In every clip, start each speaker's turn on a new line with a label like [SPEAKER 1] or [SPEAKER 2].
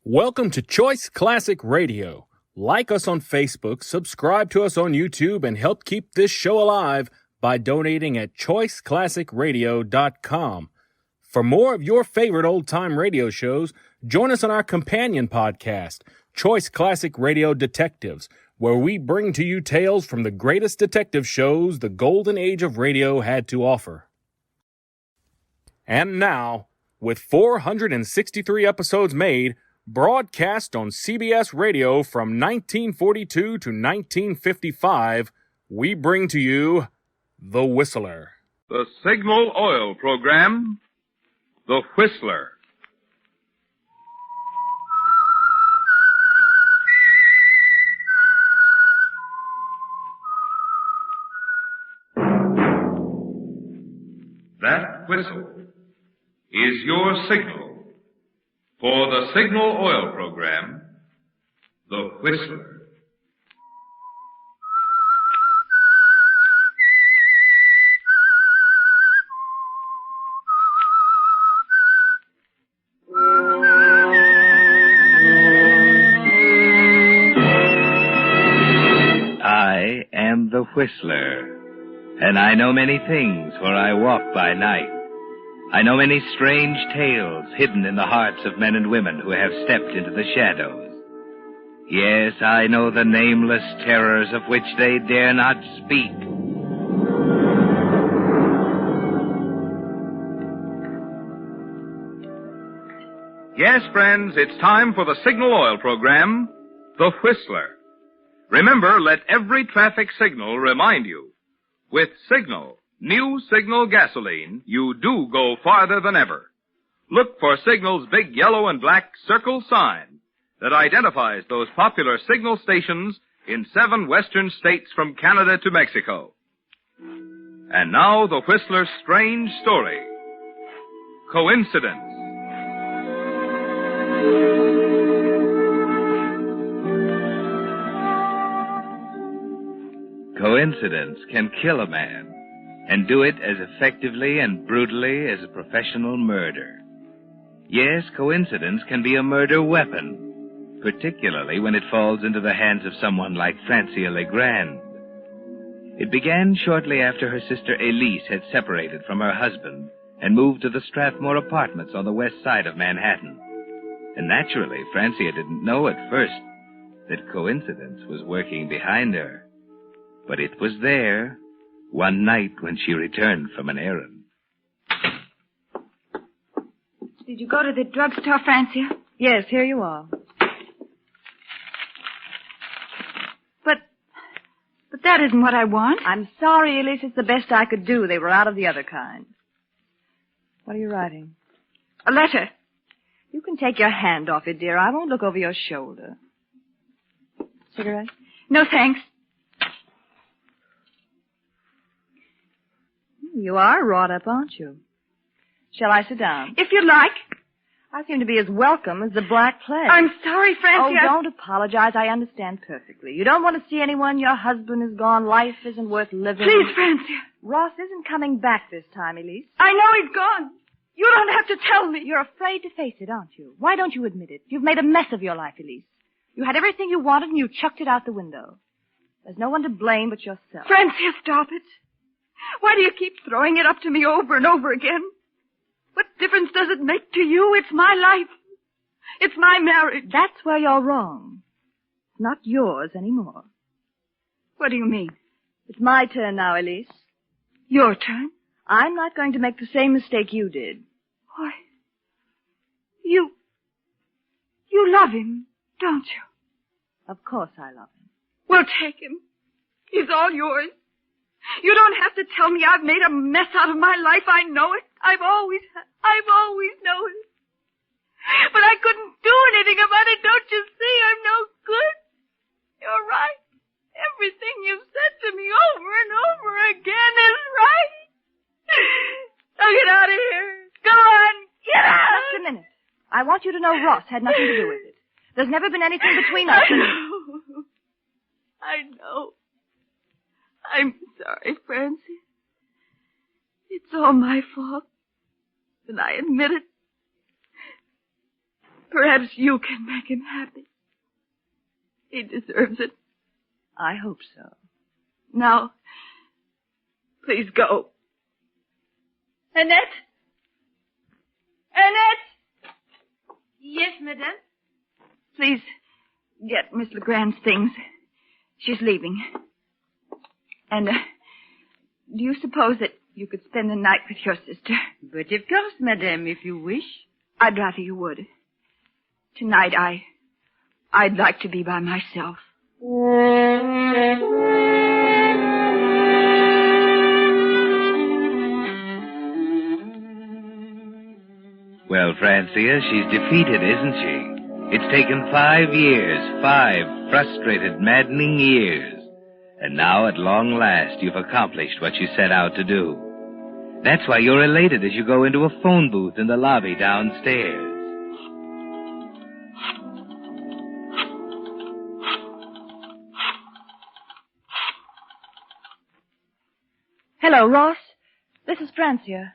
[SPEAKER 1] Welcome to Choice Classic Radio. Like us on Facebook, subscribe to us on YouTube, and help keep this show alive by donating at choiceclassicradio.com. For more of your favorite old-time radio shows, join us on our companion podcast, Choice Classic Radio Detectives, where we bring to you tales from the greatest detective shows the golden age of radio had to offer. And now, with 463 episodes made, broadcast on CBS Radio from 1942 to 1955, we bring to you The Whistler.
[SPEAKER 2] The Signal Oil Program, The Whistler. That whistle is your signal. For the Signal Oil Program, The Whistler.
[SPEAKER 3] I am the Whistler, and I know many things, for I walk by night. I know many strange tales hidden in the hearts of men and women who have stepped into the shadows. Yes, I know the nameless terrors of which they dare not speak.
[SPEAKER 2] Yes, friends, it's time for the Signal Oil Program, The Whistler. Remember, let every traffic signal remind you, with Signal, new Signal gasoline, you do go farther than ever. Look for Signal's big yellow and black circle sign that identifies those popular Signal stations in 7 western states from Canada to Mexico. And now, the Whistler's strange story. Coincidence.
[SPEAKER 3] Coincidence can kill a man, and do it as effectively and brutally as a professional murder. Yes, coincidence can be a murder weapon, particularly when it falls into the hands of someone like Francia Legrand. It began shortly after her sister Elise had separated from her husband and moved to the Strathmore Apartments on the west side of Manhattan. And naturally, Francia didn't know at first that coincidence was working behind her. But it was there one night when she returned from an errand.
[SPEAKER 4] Did you go to the drugstore, Francia?
[SPEAKER 5] Yes, here you are.
[SPEAKER 4] But that isn't what I want.
[SPEAKER 5] I'm sorry, Elise. It's the best I could do. They were out of the other kind. What are you writing?
[SPEAKER 4] A letter.
[SPEAKER 5] You can take your hand off it, dear. I won't look over your shoulder. Cigarette?
[SPEAKER 4] No, thanks.
[SPEAKER 5] You are wrought up, aren't you? Shall I sit down?
[SPEAKER 4] If you like.
[SPEAKER 5] I seem to be as welcome as the Black Plague.
[SPEAKER 4] I'm sorry, Francia.
[SPEAKER 5] Oh, don't apologize. I understand perfectly. You don't want to see anyone. Your husband is gone. Life isn't worth living.
[SPEAKER 4] Please, Francia.
[SPEAKER 5] Ross isn't coming back this time, Elise.
[SPEAKER 4] I know he's gone. You don't have to tell me.
[SPEAKER 5] You're afraid to face it, aren't you? Why don't you admit it? You've made a mess of your life, Elise. You had everything you wanted and you chucked it out the window. There's no one to blame but yourself.
[SPEAKER 4] Francia, stop it. Why do you keep throwing it up to me over and over again? What difference does it make to you? It's my life. It's my marriage.
[SPEAKER 5] That's where you're wrong. It's not yours anymore.
[SPEAKER 4] What do you mean?
[SPEAKER 5] It's my turn now, Elise.
[SPEAKER 4] Your turn?
[SPEAKER 5] I'm not going to make the same mistake you did.
[SPEAKER 4] Why, you love him, don't you?
[SPEAKER 5] Of course I love him.
[SPEAKER 4] Well, take him. He's all yours. You don't have to tell me I've made a mess out of my life. I know it. I've always known it. But I couldn't do anything about it. Don't you see? I'm no good. You're right. Everything you've said to me over and over again is right. Now get out of here. Go on. Get out.
[SPEAKER 5] Just a minute. I want you to know Ross had nothing to do with it. There's never been anything between us.
[SPEAKER 4] I know. I'm sorry, Francie. It's all my fault. And I admit it. Perhaps you can make him happy. He deserves it.
[SPEAKER 5] I hope so.
[SPEAKER 4] Now, please go. Annette? Annette!
[SPEAKER 5] Yes, madame.
[SPEAKER 4] Please get Miss Legrand's things. She's leaving. And, do you suppose that you could spend the night with your sister?
[SPEAKER 5] But of course, madame, if you wish.
[SPEAKER 4] I'd rather you would. Tonight, I'd like to be by myself.
[SPEAKER 3] Well, Francia, she's defeated, isn't she? It's taken 5 years, 5 frustrated, maddening years. And now, at long last, you've accomplished what you set out to do. That's why you're elated as you go into a phone booth in the lobby downstairs.
[SPEAKER 5] Hello, Ross. This is Francia.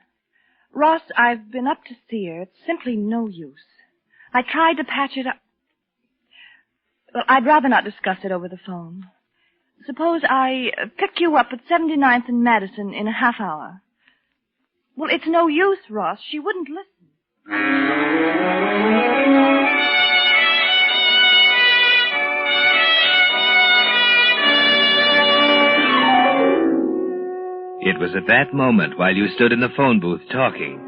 [SPEAKER 5] Ross, I've been up to see her. It's simply no use. I tried to patch it up. Well, I'd rather not discuss it over the phone. Suppose I pick you up at 79th and Madison in a half hour. Well, it's no use, Ross. She wouldn't listen.
[SPEAKER 3] It was at that moment, while you stood in the phone booth talking,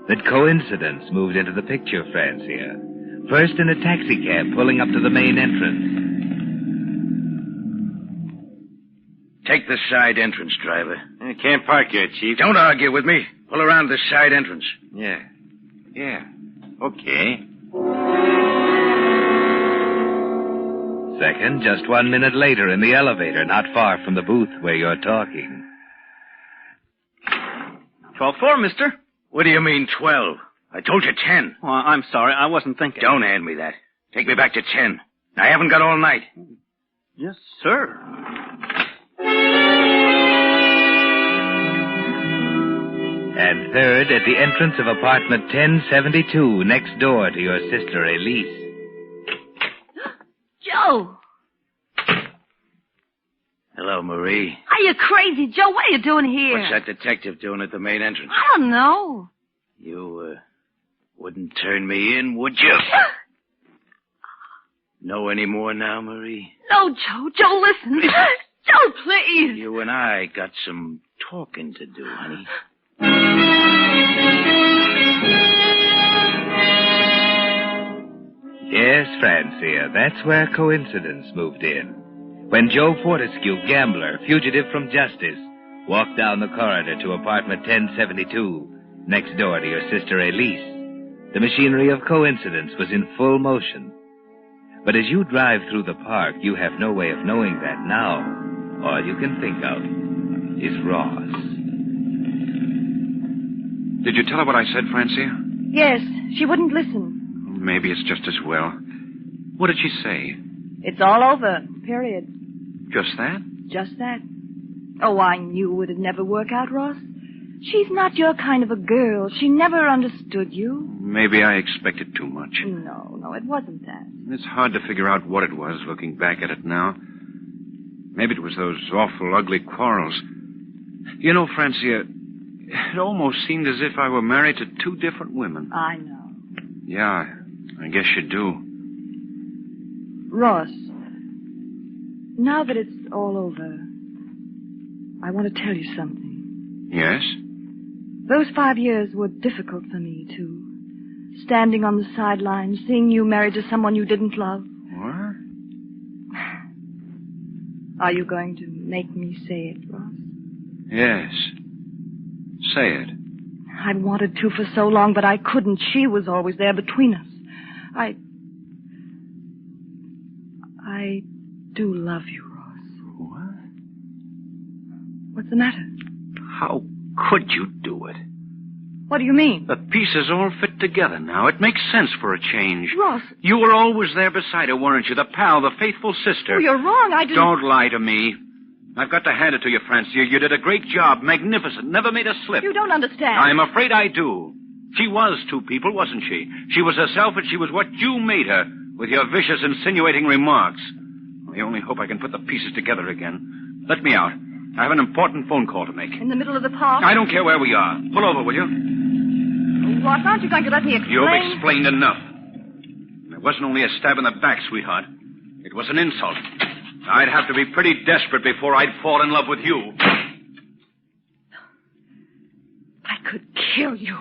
[SPEAKER 3] that coincidence moved into the picture, Francia. First in a taxicab pulling up to the main entrance.
[SPEAKER 6] Take the side entrance, driver.
[SPEAKER 7] I can't park here, Chief.
[SPEAKER 6] Don't argue with me. Pull around the side entrance.
[SPEAKER 7] Yeah. Okay.
[SPEAKER 3] Second, just 1 minute later in the elevator, not far from the booth where you're talking.
[SPEAKER 7] 12-4, mister.
[SPEAKER 6] What do you mean, 12? I told you 10.
[SPEAKER 7] Oh, I'm sorry. I wasn't thinking.
[SPEAKER 6] Don't hand me that. Take me back to 10. I haven't got all night.
[SPEAKER 7] Yes, sir.
[SPEAKER 3] And third, at the entrance of apartment 1072, next door to your sister Elise.
[SPEAKER 5] Joe!
[SPEAKER 6] Hello, Marie.
[SPEAKER 5] Are you crazy, Joe? What are you doing here?
[SPEAKER 6] What's that detective doing at the main entrance?
[SPEAKER 5] I don't know.
[SPEAKER 6] You, wouldn't turn me in, would you? Know any more now, Marie?
[SPEAKER 5] No, Joe. Joe, listen. Joe, please.
[SPEAKER 6] You and I got some talking to do, honey.
[SPEAKER 3] Yes, Francia, that's where coincidence moved in. When Joe Fortescue, gambler, fugitive from justice, walked down the corridor to apartment 1072, next door to your sister Elise, the machinery of coincidence was in full motion. But as you drive through the park, you have no way of knowing that now. All you can think of is Ross.
[SPEAKER 8] Did you tell her what I said, Francia?
[SPEAKER 5] Yes, she wouldn't listen.
[SPEAKER 8] Maybe it's just as well. What did she say?
[SPEAKER 5] It's all over, period.
[SPEAKER 8] Just that?
[SPEAKER 5] Just that. Oh, I knew it'd never work out, Ross. She's not your kind of a girl. She never understood you.
[SPEAKER 8] Maybe I expected too much.
[SPEAKER 5] No, it wasn't that.
[SPEAKER 8] It's hard to figure out what it was, looking back at it now. Maybe it was those awful, ugly quarrels. You know, Francia, it almost seemed as if I were married to 2 different women.
[SPEAKER 5] I know.
[SPEAKER 8] Yeah, I guess you do.
[SPEAKER 5] Ross, now that it's all over, I want to tell you something.
[SPEAKER 8] Yes?
[SPEAKER 5] Those 5 years were difficult for me, too. Standing on the sidelines, seeing you married to someone you didn't love.
[SPEAKER 8] What?
[SPEAKER 5] Are you going to make me say it, Ross?
[SPEAKER 8] Yes. Say it.
[SPEAKER 5] I wanted to for so long, but I couldn't. She was always there between us. I do love you, Ross.
[SPEAKER 8] What?
[SPEAKER 5] What's the matter?
[SPEAKER 6] How could you do it?
[SPEAKER 5] What do you mean?
[SPEAKER 8] The pieces all fit together now. It makes sense for a change.
[SPEAKER 5] Ross.
[SPEAKER 8] You were always there beside her, weren't you? The pal, the faithful sister.
[SPEAKER 5] Oh, you're wrong. I didn't...
[SPEAKER 8] Don't lie to me. I've got to hand it to you, Francia. You did a great job. Magnificent. Never made a slip.
[SPEAKER 5] You don't understand.
[SPEAKER 8] I'm afraid I do. She was two people, wasn't she? She was herself, and she was what you made her, with your vicious, insinuating remarks. I only hope I can put the pieces together again. Let me out. I have an important phone call to make.
[SPEAKER 5] In the middle of the park?
[SPEAKER 8] I don't care where we are. Pull over, will you?
[SPEAKER 5] Ross, aren't you going to let me explain?
[SPEAKER 8] You've explained enough. It wasn't only a stab in the back, sweetheart. It was an insult. I'd have to be pretty desperate before I'd fall in love with you.
[SPEAKER 5] I could kill you.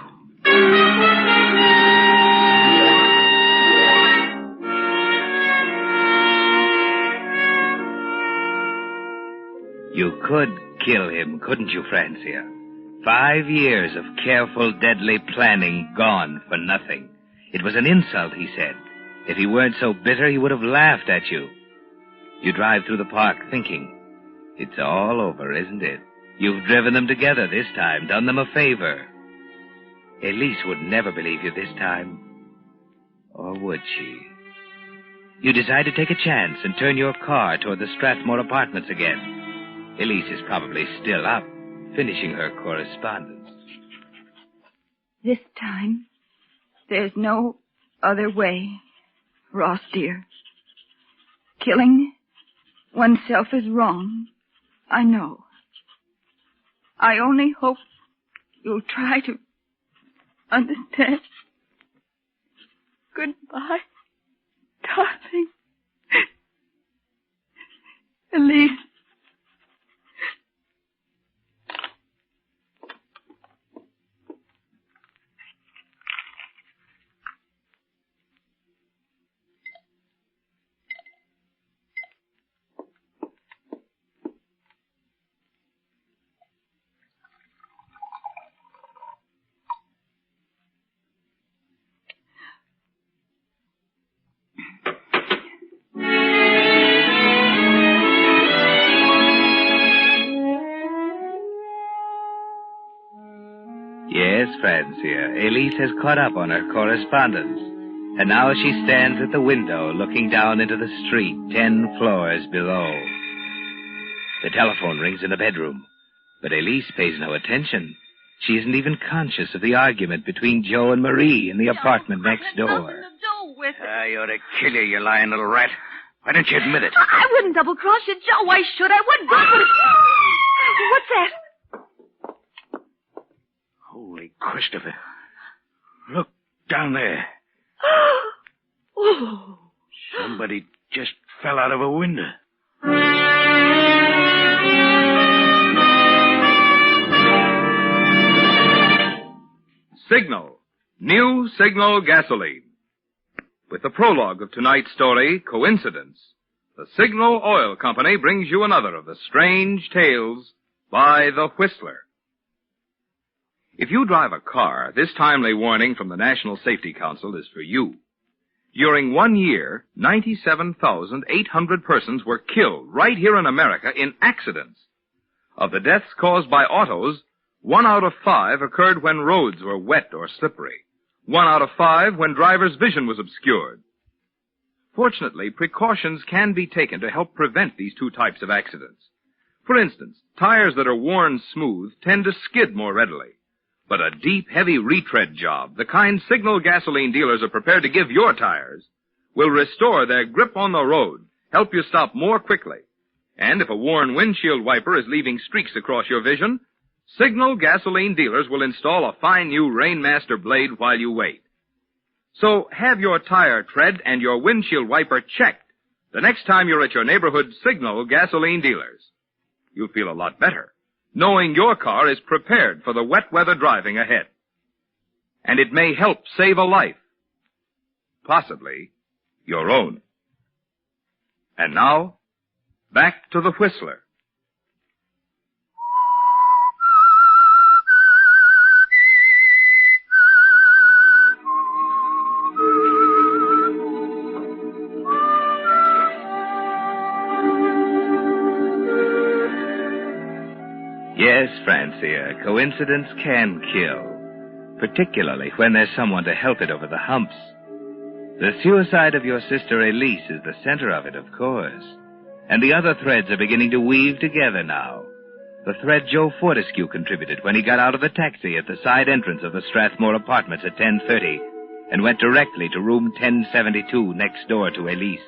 [SPEAKER 3] You could kill him, couldn't you, Francia? 5 years of careful, deadly planning gone for nothing. It was an insult, he said. If he weren't so bitter, he would have laughed at you. You drive through the park thinking, it's all over, isn't it? You've driven them together this time, done them a favor. Elise would never believe you this time. Or would she? You decide to take a chance and turn your car toward the Strathmore apartments again. Elise is probably still up, finishing her correspondence.
[SPEAKER 4] This time, there's no other way, Ross, dear. Killing oneself is wrong, I know. I only hope you'll try to understand. Goodbye, darling. Elise.
[SPEAKER 3] Yes, Francia, Elise has caught up on her correspondence. And now she stands at the window looking down into the street 10 floors below. The telephone rings in the bedroom, but Elise pays no attention. She isn't even conscious of the argument between Joe and Marie in the apartment next door.
[SPEAKER 4] Nothing to do with it.
[SPEAKER 8] I ought to kill you, you lying little rat. Why don't you admit it?
[SPEAKER 4] I wouldn't double-cross you, Joe. Why should I? What good would it... What's that?
[SPEAKER 8] Holy Christopher. Look down there.
[SPEAKER 4] Oh.
[SPEAKER 8] Somebody just fell out of a window.
[SPEAKER 2] Signal. New Signal gasoline. With the prologue of tonight's story, Coincidence, the Signal Oil Company brings you another of the strange tales by the Whistler. If you drive a car, this timely warning from the National Safety Council is for you. During 1 year, 97,800 persons were killed right here in America in accidents. Of the deaths caused by autos, 1 out of 5 occurred when roads were wet or slippery. 1 out of 5 when drivers' vision was obscured. Fortunately, precautions can be taken to help prevent these two types of accidents. For instance, tires that are worn smooth tend to skid more readily. But a deep, heavy retread job, the kind Signal gasoline dealers are prepared to give your tires, will restore their grip on the road, help you stop more quickly. And if a worn windshield wiper is leaving streaks across your vision, Signal gasoline dealers will install a fine new Rainmaster blade while you wait. So have your tire tread and your windshield wiper checked the next time you're at your neighborhood Signal gasoline dealers. You'll feel a lot better, knowing your car is prepared for the wet weather driving ahead. And it may help save a life. Possibly your own. And now, back to the Whistler.
[SPEAKER 3] Yes, Francia, coincidence can kill, particularly when there's someone to help it over the humps. The suicide of your sister Elise is the center of it, of course. And the other threads are beginning to weave together now. The thread Joe Fortescue contributed when he got out of the taxi at the side entrance of the Strathmore Apartments at 10:30 and went directly to room 1072 next door to Elise.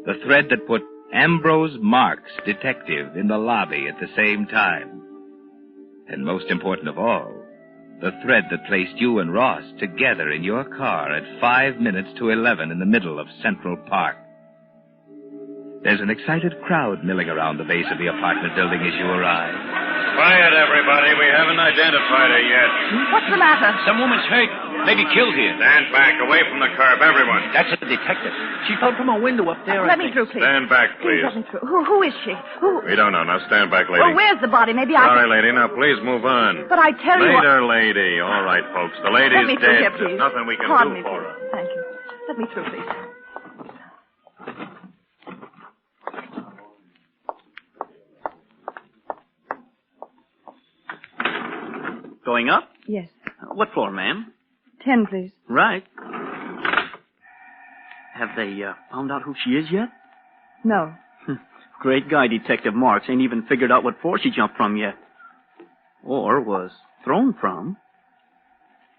[SPEAKER 3] The thread that put Ambrose Marks, detective, in the lobby at the same time. And most important of all, the thread that placed you and Ross together in your car at 5 minutes to 11 in the middle of Central Park. There's an excited crowd milling around the base of the apartment building as you arrive.
[SPEAKER 8] Quiet, everybody. We haven't identified her yet.
[SPEAKER 5] What's the matter?
[SPEAKER 6] Some woman's hurt. Maybe killed here.
[SPEAKER 8] Stand back, away from the curb, everyone.
[SPEAKER 6] That's a detective. She fell from a window up there.
[SPEAKER 5] Let me through, please.
[SPEAKER 8] Stand back, please.
[SPEAKER 5] Let me through. Who is she? Who?
[SPEAKER 8] We don't know. Now stand back, lady.
[SPEAKER 5] Oh, where's the body? Maybe
[SPEAKER 8] Sorry, lady. Now please move on.
[SPEAKER 5] But I tell you
[SPEAKER 8] Later, lady. All right, folks. The lady's
[SPEAKER 5] Let me through
[SPEAKER 8] dead.
[SPEAKER 5] here, please.
[SPEAKER 8] There's nothing we can
[SPEAKER 5] Pardon
[SPEAKER 8] do
[SPEAKER 5] me,
[SPEAKER 8] for
[SPEAKER 5] please.
[SPEAKER 8] her.
[SPEAKER 5] Thank you. Let me through, please.
[SPEAKER 7] Going up?
[SPEAKER 5] Yes.
[SPEAKER 7] What floor, ma'am?
[SPEAKER 5] 10, please.
[SPEAKER 7] Right. Have they found out who she is yet?
[SPEAKER 5] No.
[SPEAKER 7] Great guy, Detective Marks. Ain't even figured out what floor she jumped from yet. Or was thrown from.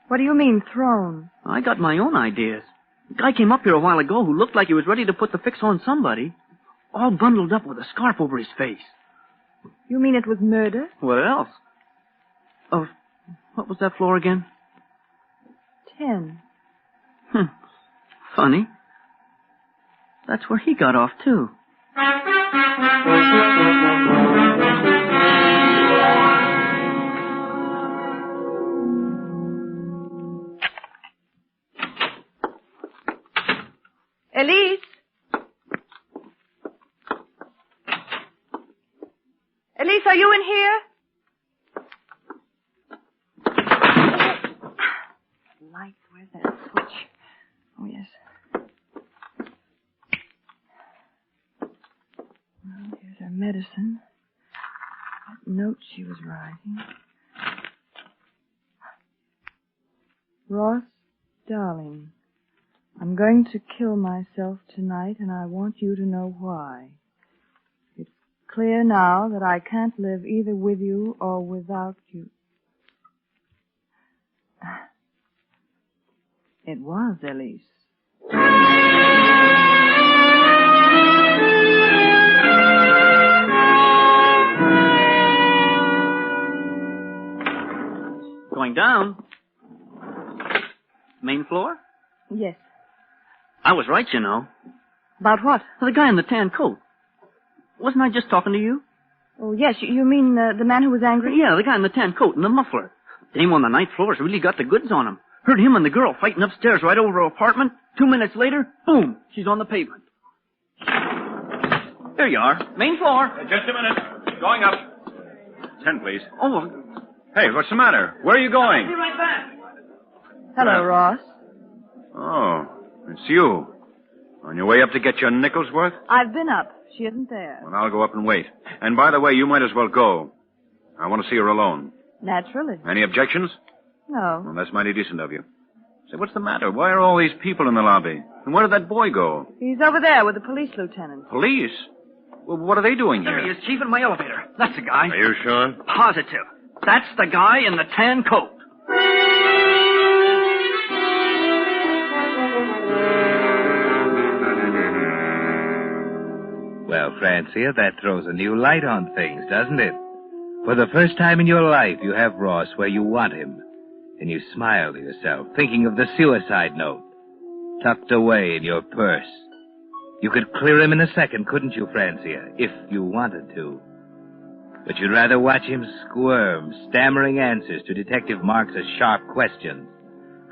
[SPEAKER 5] What do you mean, thrown?
[SPEAKER 7] I got my own ideas. A guy came up here a while ago who looked like he was ready to put the fix on somebody. All bundled up with a scarf over his face.
[SPEAKER 5] You mean it was murder?
[SPEAKER 7] What else? Oh, what was that floor again?
[SPEAKER 5] 10.
[SPEAKER 7] Funny. That's where he got off, too.
[SPEAKER 5] Elise? Elise, are you in here? Light, where's that switch? Oh, yes. Well, here's her medicine. That note she was writing. Ross, darling, I'm going to kill myself tonight, and I want you to know why. It's clear now that I can't live either with you or without you. It was Elise.
[SPEAKER 7] Going down. Main floor?
[SPEAKER 5] Yes.
[SPEAKER 7] I was right, you know.
[SPEAKER 5] About what?
[SPEAKER 7] The guy in the tan coat. Wasn't I just talking to you?
[SPEAKER 5] Oh, yes. You mean the man who was angry?
[SPEAKER 7] Yeah, the guy in the tan coat and the muffler. Dame on the ninth floor's really got the goods on him. Heard him and the girl fighting upstairs right over her apartment. 2 minutes later, boom, she's on the pavement. There you are. Main floor.
[SPEAKER 8] Just a minute. Going up. 10, please.
[SPEAKER 7] Oh,
[SPEAKER 8] Hey, what's the matter? Where are you going?
[SPEAKER 7] be right back.
[SPEAKER 5] Hello, Ross.
[SPEAKER 8] Oh, it's you. On your way up to get your nickel's worth?
[SPEAKER 5] I've been up. She isn't there.
[SPEAKER 8] Well, I'll go up and wait. And by the way, you might as well go. I want to see her alone.
[SPEAKER 5] Naturally.
[SPEAKER 8] Any objections?
[SPEAKER 5] No.
[SPEAKER 8] Well, that's mighty decent of you. Say, what's the matter? Why are all these people in the lobby? And where did that boy go?
[SPEAKER 5] He's over there with the police lieutenant.
[SPEAKER 8] Police? Well, what are they doing
[SPEAKER 7] There he
[SPEAKER 8] here?
[SPEAKER 7] is, Chief, in my elevator. That's the guy.
[SPEAKER 8] Are you sure?
[SPEAKER 7] Positive. That's the guy in the tan coat.
[SPEAKER 3] Well, Francia, that throws a new light on things, doesn't it? For the first time in your life, you have Ross where you want him. And you smile to yourself, thinking of the suicide note, tucked away in your purse. You could clear him in a second, couldn't you, Francia, if you wanted to? But you'd rather watch him squirm, stammering answers to Detective Marks' sharp questions,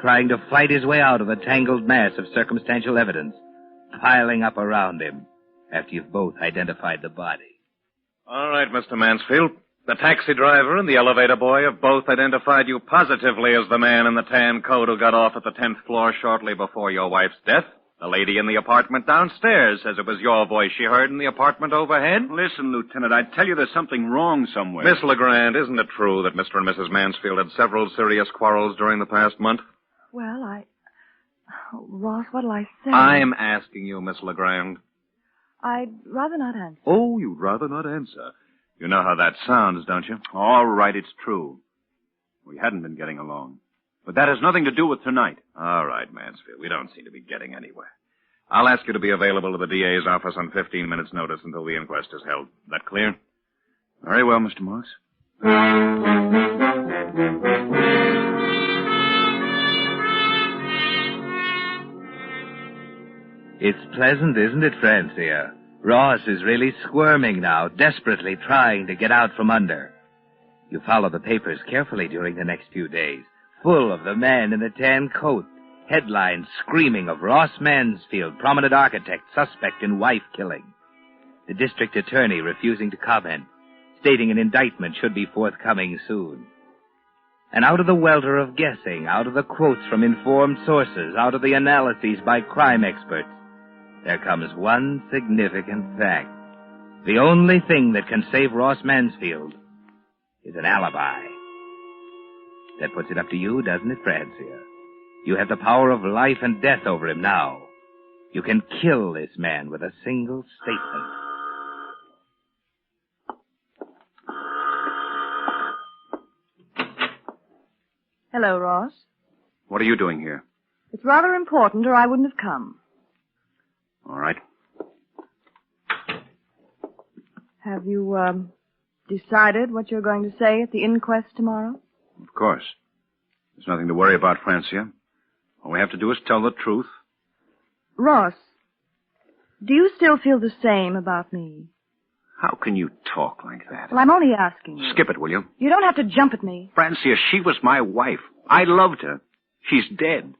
[SPEAKER 3] trying to fight his way out of the tangled mass of circumstantial evidence, piling up around him after you've both identified the body.
[SPEAKER 8] All right, Mr. Mansfield. The taxi driver and the elevator boy have both identified you positively as the man in the tan coat who got off at the 10th floor shortly before your wife's death. The lady in the apartment downstairs says it was your voice she heard in the apartment overhead.
[SPEAKER 6] Listen, Lieutenant, I tell you there's something wrong somewhere.
[SPEAKER 8] Miss LeGrand, isn't it true that Mr. and Mrs. Mansfield had several serious quarrels during the past month?
[SPEAKER 5] Well, Oh, Ross, what'll I say?
[SPEAKER 8] I'm asking you, Miss LeGrand.
[SPEAKER 5] I'd rather not answer.
[SPEAKER 8] Oh, you'd rather not answer. You know how that sounds, don't you? All right, it's true. We hadn't been getting along. But that has nothing to do with tonight. All right, Mansfield. We don't seem to be getting anywhere. I'll ask you to be available to the DA's office on 15 minutes' notice until the inquest is held. That clear? Very well, Mr. Morris.
[SPEAKER 3] It's pleasant, isn't it, Francia? Ross is really squirming now, desperately trying to get out from under. You follow the papers carefully during the next few days, full of the man in the tan coat. Headlines screaming of Ross Mansfield, prominent architect, suspect in wife killing. The district attorney refusing to comment, stating an indictment should be forthcoming soon. And out of the welter of guessing, out of the quotes from informed sources, out of the analyses by crime experts, there comes one significant fact. The only thing that can save Ross Mansfield is an alibi. That puts it up to you, doesn't it, Francia? You have the power of life and death over him now. You can kill this man with a single statement.
[SPEAKER 5] Hello, Ross.
[SPEAKER 8] What are you doing here?
[SPEAKER 5] It's rather important, or I wouldn't have come.
[SPEAKER 8] All right.
[SPEAKER 5] Have you, decided what you're going to say at the inquest tomorrow?
[SPEAKER 8] Of course. There's nothing to worry about, Francia. All we have to do is tell the truth.
[SPEAKER 5] Ross, do you still feel the same about me?
[SPEAKER 8] How can you talk like that?
[SPEAKER 5] Well, I'm only asking you.
[SPEAKER 8] Skip it, will you?
[SPEAKER 5] You don't have to jump at me.
[SPEAKER 8] Francia, she was my wife. I loved her. She's dead.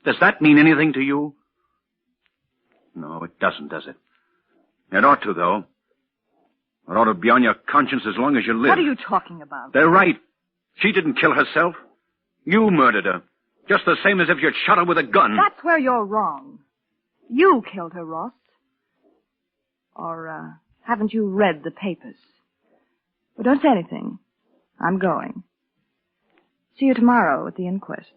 [SPEAKER 8] Does that mean anything to you? No, it doesn't, does it? It ought to, though. It ought to be on your conscience as long as you live.
[SPEAKER 5] What are you talking about?
[SPEAKER 8] They're right. She didn't kill herself. You murdered her. Just the same as if you'd shot her with a gun.
[SPEAKER 5] That's where you're wrong. You killed her, Ross. Or, haven't you read the papers? Well, don't say anything. I'm going. See you tomorrow at the inquest.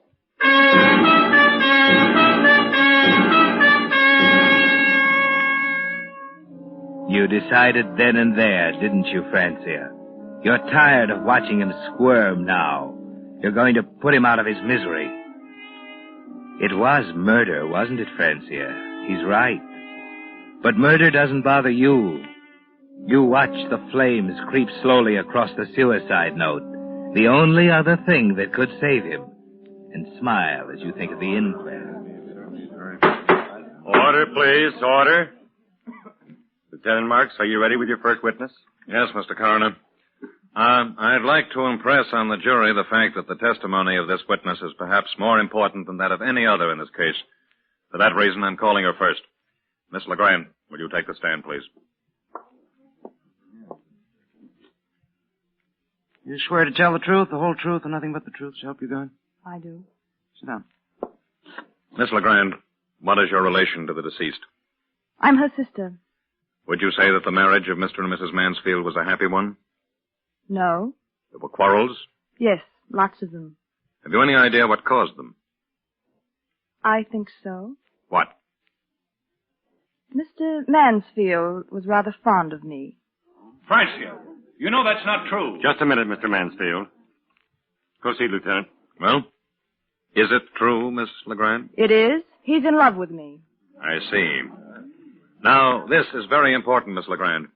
[SPEAKER 3] You decided then and there, didn't you, Francia? You're tired of watching him squirm now. You're going to put him out of his misery. It was murder, wasn't it, Francia? He's right. But murder doesn't bother you. You watch the flames creep slowly across the suicide note, the only other thing that could save him, and smile as you think of the inquest.
[SPEAKER 9] Order, please, order. Lieutenant Marks, are you ready with your first witness?
[SPEAKER 1] Yes, Mr. Coroner. I'd like to impress on the jury the fact that the testimony of this witness is perhaps more important than that of any other in this case. For that reason, I'm calling her first. Miss LeGrand, will you take the stand, please?
[SPEAKER 7] You swear to tell the truth, the whole truth, and nothing but the truth to help you God?
[SPEAKER 5] I do.
[SPEAKER 7] Sit down.
[SPEAKER 1] Miss LeGrand, what is your relation to the deceased?
[SPEAKER 5] I'm her sister.
[SPEAKER 1] Would you say that the marriage of Mr. and Mrs. Mansfield was a happy one?
[SPEAKER 5] No.
[SPEAKER 1] There were quarrels?
[SPEAKER 5] Yes, lots of them.
[SPEAKER 1] Have you any idea what caused them?
[SPEAKER 5] I think so.
[SPEAKER 1] What?
[SPEAKER 5] Mr. Mansfield was rather fond of me.
[SPEAKER 8] Francia, you know that's not true.
[SPEAKER 9] Just a minute, Mr. Mansfield. Proceed, Lieutenant.
[SPEAKER 1] Well, is it true, Miss LeGrand?
[SPEAKER 5] It is. He's in love with me.
[SPEAKER 1] I see. Now, this is very important, Miss LeGrand.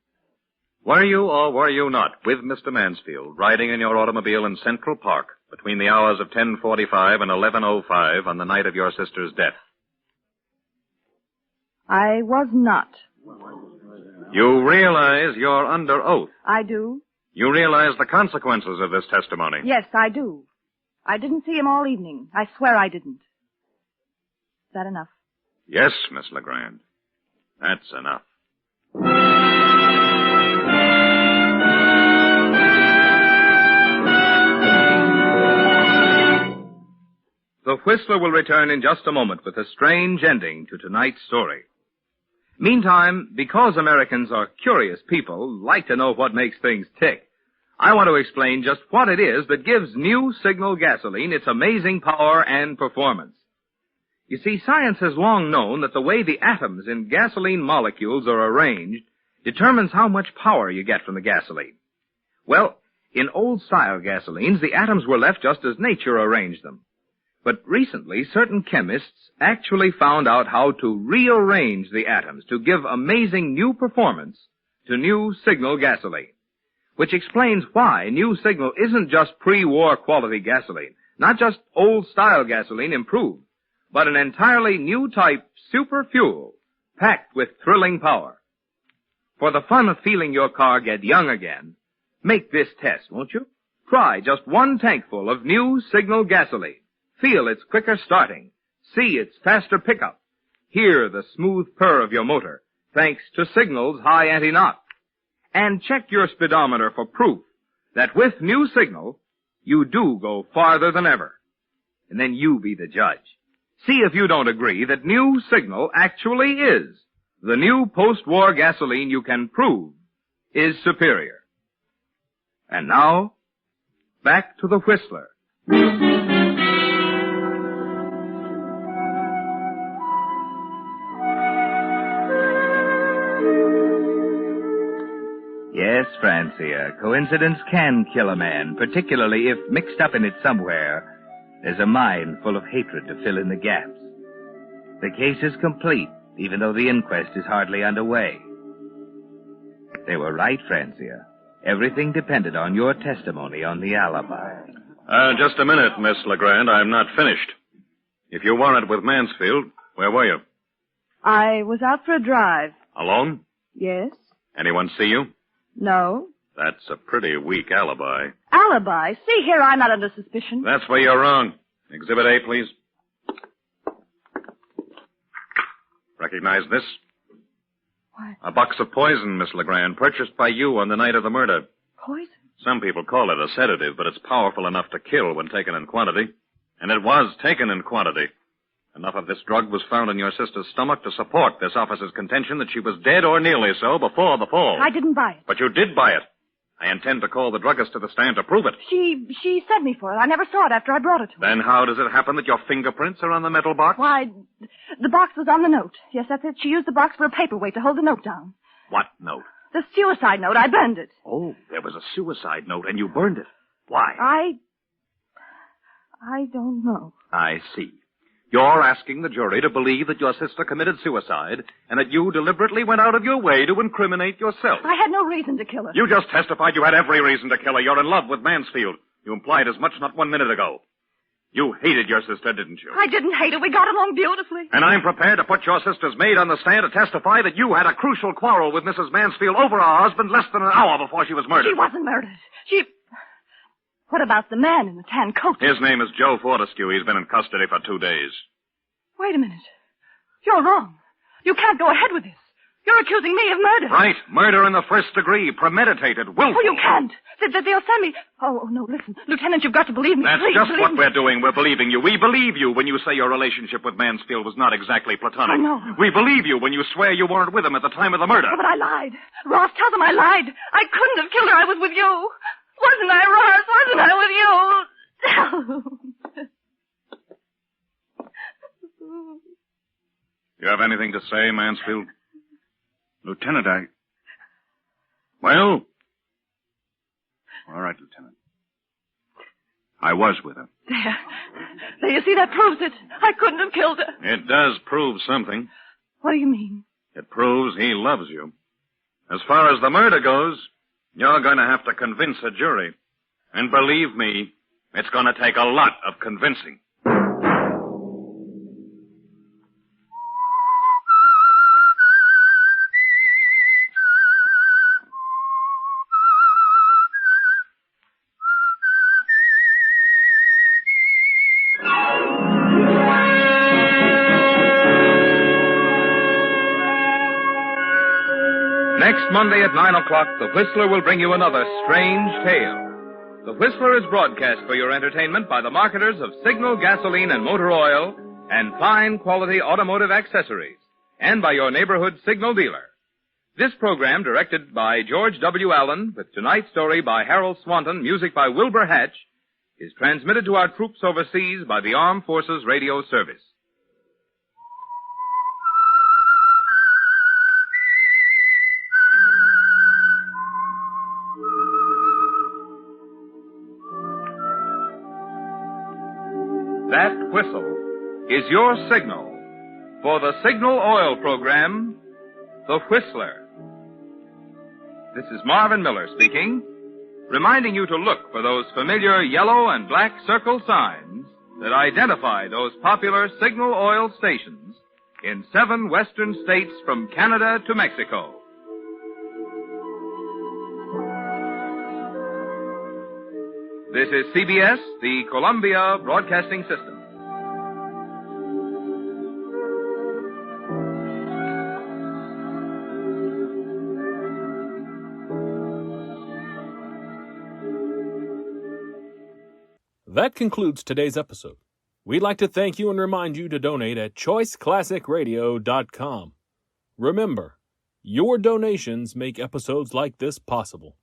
[SPEAKER 1] Were you or were you not with Mr. Mansfield riding in your automobile in Central Park between the hours of 10:45 and 11:05 on the night of your sister's death?
[SPEAKER 5] I was not.
[SPEAKER 1] You realize you're under oath.
[SPEAKER 5] I do.
[SPEAKER 1] You realize the consequences of this testimony.
[SPEAKER 5] Yes, I do. I didn't see him all evening. I swear I didn't. Is that enough?
[SPEAKER 1] Yes, Miss LeGrand. That's enough.
[SPEAKER 2] The Whistler will return in just a moment with a strange ending to tonight's story. Meantime, because Americans are curious people, like to know what makes things tick, I want to explain just what it is that gives new Signal gasoline its amazing power and performance. You see, science has long known that the way the atoms in gasoline molecules are arranged determines how much power you get from the gasoline. Well, in old-style gasolines, the atoms were left just as nature arranged them. But recently, certain chemists actually found out how to rearrange the atoms to give amazing new performance to new Signal gasoline. Which explains why new Signal isn't just pre-war quality gasoline, not just old-style gasoline improved, but an entirely new type super fuel packed with thrilling power. For the fun of feeling your car get young again, make this test, won't you? Try just one tankful of new Signal gasoline. Feel its quicker starting. See its faster pickup. Hear the smooth purr of your motor, thanks to Signal's high anti-knock. And check your speedometer for proof that with new Signal, you do go farther than ever. And then you be the judge. See if you don't agree that new Signal actually is the new post-war gasoline you can prove is superior. And now, back to the Whistler.
[SPEAKER 3] Yes, Francia, coincidence can kill a man, particularly if mixed up in it somewhere, there's a mind full of hatred to fill in the gaps. The case is complete, even though the inquest is hardly underway. They were right, Francia. Everything depended on your testimony on the alibi.
[SPEAKER 8] Just a minute, Miss Legrand. I'm not finished. If you weren't with Mansfield, where were you?
[SPEAKER 5] I was out for a drive.
[SPEAKER 8] Alone?
[SPEAKER 5] Yes?
[SPEAKER 8] Anyone see you?
[SPEAKER 5] No?
[SPEAKER 8] That's a pretty weak alibi.
[SPEAKER 5] Alibi? See here, I'm not under suspicion.
[SPEAKER 8] That's where you're wrong. Exhibit A, please. Recognize this?
[SPEAKER 5] What?
[SPEAKER 8] A box of poison, Miss Legrand, purchased by you on the night of the murder.
[SPEAKER 5] Poison?
[SPEAKER 8] Some people call it a sedative, but it's powerful enough to kill when taken in quantity. And it was taken in quantity. Enough of this drug was found in your sister's stomach to support this officer's contention that she was dead or nearly so before the fall.
[SPEAKER 5] I didn't buy it.
[SPEAKER 8] But you did buy it. I intend to call the druggist to the stand to prove it.
[SPEAKER 5] She sent me for it. I never saw it after I brought it to her.
[SPEAKER 8] Then how does it happen that your fingerprints are on the metal box?
[SPEAKER 5] Why, the box was on the note. Yes, that's it. She used the box for a paperweight to hold the note down.
[SPEAKER 8] What note?
[SPEAKER 5] The suicide note. I burned it.
[SPEAKER 8] Oh, there was a suicide note and you burned it. Why?
[SPEAKER 5] I don't know.
[SPEAKER 8] I see. You're asking the jury to believe that your sister committed suicide and that you deliberately went out of your way to incriminate yourself.
[SPEAKER 5] I had no reason to kill her.
[SPEAKER 8] You just testified you had every reason to kill her. You're in love with Mansfield. You implied as much not 1 minute ago. You hated your sister, didn't you?
[SPEAKER 5] I didn't hate her. We got along beautifully.
[SPEAKER 8] And I'm prepared to put your sister's maid on the stand to testify that you had a crucial quarrel with Mrs. Mansfield over her husband less than an hour before she was murdered.
[SPEAKER 5] She wasn't murdered. What about the man in the tan coat?
[SPEAKER 8] His name is Joe Fortescue. He's been in custody for 2 days.
[SPEAKER 5] Wait a minute. You're wrong. You can't go ahead with this. You're accusing me of murder.
[SPEAKER 8] Right. Murder in the first degree. Premeditated. Willful.
[SPEAKER 5] Oh, you can't. They'll send me... Oh, no, listen. Lieutenant, you've got to believe me.
[SPEAKER 8] That's
[SPEAKER 5] Please,
[SPEAKER 8] just
[SPEAKER 5] believe
[SPEAKER 8] what
[SPEAKER 5] me.
[SPEAKER 8] we're doing. We're believing you. We believe you when you say your relationship with Mansfield was not exactly platonic.
[SPEAKER 5] Oh, no.
[SPEAKER 8] We believe you when you swear you weren't with him at the time of the murder.
[SPEAKER 5] Oh, but I lied. Ross, tell them I lied. I couldn't have killed her. I was with you. Wasn't I, Ross? Wasn't I with you?
[SPEAKER 8] You have anything to say, Mansfield? Lieutenant, Well? All right, Lieutenant. I was with her.
[SPEAKER 5] There, you see, that proves it. I couldn't have killed her.
[SPEAKER 8] It does prove something.
[SPEAKER 5] What do you mean?
[SPEAKER 8] It proves he loves you. As far as the murder goes, you're going to have to convince a jury. And believe me, it's going to take a lot of convincing.
[SPEAKER 2] Next Monday at 9 o'clock, The Whistler will bring you another strange tale. The Whistler is broadcast for your entertainment by the marketers of Signal gasoline and motor oil and fine quality automotive accessories, and by your neighborhood Signal dealer. This program, directed by George W. Allen, with tonight's story by Harold Swanton, music by Wilbur Hatch, is transmitted to our troops overseas by the Armed Forces Radio Service. whistle is your signal for the Signal Oil program, The Whistler. This is Marvin Miller speaking, reminding you to look for those familiar yellow and black circle signs that identify those popular Signal Oil stations in 7 western states from Canada to Mexico. This is CBS, the Columbia Broadcasting System.
[SPEAKER 1] That concludes today's episode. We'd like to thank you and remind you to donate at choiceclassicradio.com. Remember, your donations make episodes like this possible.